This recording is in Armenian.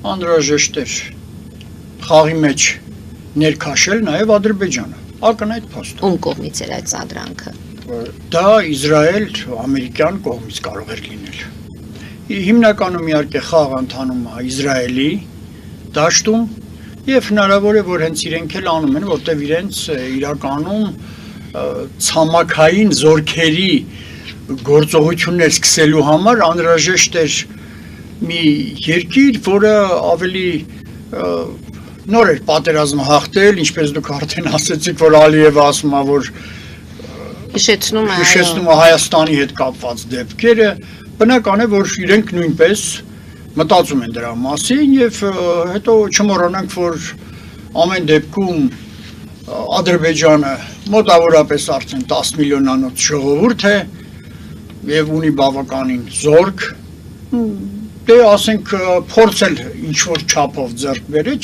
անհրաժեշտ էր խաղի մեջ ներքաշել նաև Ադրբեջանը, ակնհայտ փաստ։ Ում կողմից էր այդ սադրանքը։ Դա Իսրայել ամերիկյան կողմից կարող էր լինել։ Հիմնականում իհարկե խաղը ընթանում է Իսրայելի դաշտում եւ հնարավոր է որ հենց իրենք էլ անում են, որտեղ իրենց իրականում ցամաքային զորքերի գործողություններ սկսելու համար անհրաժեշտ էր մի երկիր, որը ավելի նոր էր պատերազմը հաղթել, ինչպես դուք արդեն ասացիք, որ Ալիևը ասում է, որ հիշեցնում է Հայաստանի հետ կապված դեպքերը, բնական է, որ իրենք նույնպես մտածում են դրա մասին եւ հետո չմոռանանք, որ ամեն դեպքում Ադրբեջանը մոտավորապես արդեն 10 միլիոնանոց ժողովուրդ է եւ ունի բավականին զորք, դե ասենք փորձել ինչ որ չափով ձեռք բերել,